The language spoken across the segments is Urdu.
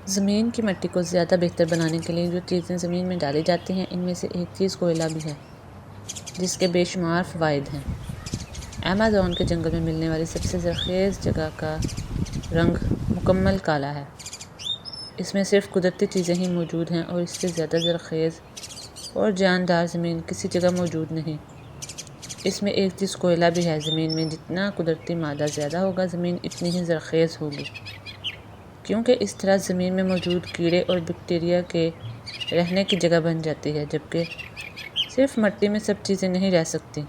زمین کی مٹی کو زیادہ بہتر بنانے کے لیے جو چیزیں زمین میں ڈالی جاتی ہیں ان میں سے ایک چیز کوئلہ بھی ہے، جس کے بے شمار فوائد ہیں۔ ایمیزون کے جنگل میں ملنے والی سب سے زرخیز جگہ کا رنگ مکمل کالا ہے۔ اس میں صرف قدرتی چیزیں ہی موجود ہیں اور اس سے زیادہ زرخیز اور جاندار زمین کسی جگہ موجود نہیں۔ اس میں ایک چیز کوئلہ بھی ہے۔ زمین میں جتنا قدرتی مادہ زیادہ ہوگا زمین اتنی ہی زرخیز ہوگی، کیونکہ اس طرح زمین میں موجود کیڑے اور بیکٹیریا کے رہنے کی جگہ بن جاتی ہے، جبکہ صرف مٹی میں سب چیزیں نہیں رہ سکتی۔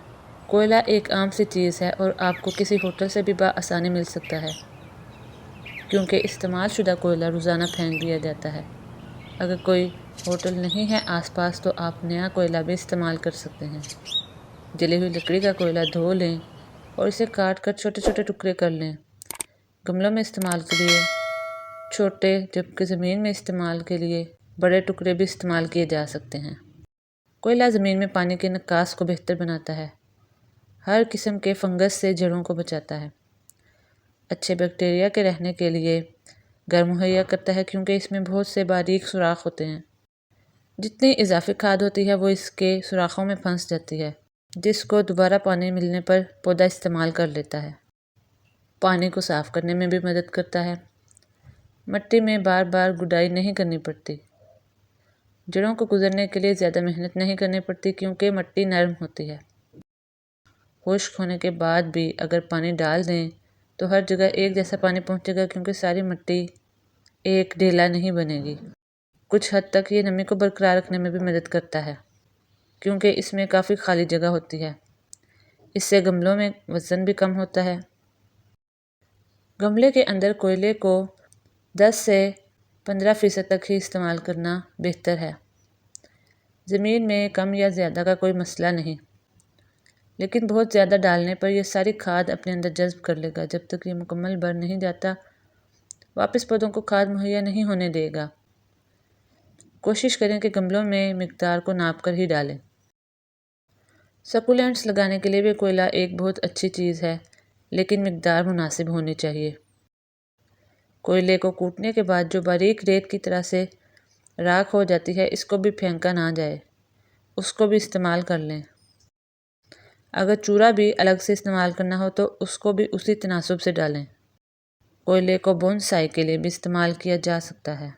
کوئلہ ایک عام سی چیز ہے اور آپ کو کسی ہوٹل سے بھی بآسانی مل سکتا ہے، کیونکہ استعمال شدہ کوئلہ روزانہ پھینک دیا جاتا ہے۔ اگر کوئی ہوٹل نہیں ہے آس پاس تو آپ نیا کوئلہ بھی استعمال کر سکتے ہیں۔ جلی ہوئی لکڑی کا کوئلہ دھو لیں اور اسے کاٹ کر چھوٹے چھوٹے ٹکڑے کر لیں۔ گملوں میں استعمال کے لیے چھوٹے جبکہ زمین میں استعمال کے لیے بڑے ٹکڑے بھی استعمال کیے جا سکتے ہیں۔ کوئلہ زمین میں پانی کے نکاس کو بہتر بناتا ہے، ہر قسم کے فنگس سے جڑوں کو بچاتا ہے، اچھے بیکٹیریا کے رہنے کے لیے گھر مہیا کرتا ہے کیونکہ اس میں بہت سے باریک سوراخ ہوتے ہیں۔ جتنی اضافی کھاد ہوتی ہے وہ اس کے سوراخوں میں پھنس جاتی ہے، جس کو دوبارہ پانی ملنے پر پودا استعمال کر لیتا ہے۔ پانی کو صاف کرنے میں بھی مدد کرتا ہے۔ مٹی میں بار بار گڈائی نہیں کرنی پڑتی۔ جڑوں کو گزرنے کے لیے زیادہ محنت نہیں کرنی پڑتی کیونکہ مٹی نرم ہوتی ہے۔ خشک ہونے کے بعد بھی اگر پانی ڈال دیں تو ہر جگہ ایک جیسا پانی پہنچے گا کیونکہ ساری مٹی ایک ڈھیلا نہیں بنے گی۔ کچھ حد تک یہ نمی کو برقرار رکھنے میں بھی مدد کرتا ہے کیونکہ اس میں کافی خالی جگہ ہوتی ہے۔ اس سے گملوں میں وزن بھی کم ہوتا ہے۔ گملے کے اندر کوئلے کو 10 سے 15% تک ہی استعمال کرنا بہتر ہے۔ زمین میں کم یا زیادہ کا کوئی مسئلہ نہیں، لیکن بہت زیادہ ڈالنے پر یہ ساری کھاد اپنے اندر جذب کر لے گا۔ جب تک یہ مکمل بھر نہیں جاتا واپس پودوں کو کھاد مہیا نہیں ہونے دے گا۔ کوشش کریں کہ گملوں میں مقدار کو ناپ کر ہی ڈالیں۔ سکولینٹس لگانے کے لیے بھی کوئلہ ایک بہت اچھی چیز ہے، لیکن مقدار مناسب ہونی چاہیے۔ کوئلے کو کوٹنے کے بعد جو باریک ریت کی طرح سے راکھ ہو جاتی ہے اس کو بھی پھینکا نہ جائے، اس کو بھی استعمال کر لیں۔ اگر چورا بھی الگ سے استعمال کرنا ہو تو اس کو بھی اسی تناسب سے ڈالیں۔ کوئلے کو بونسائی کے لیے بھی استعمال کیا جا سکتا ہے۔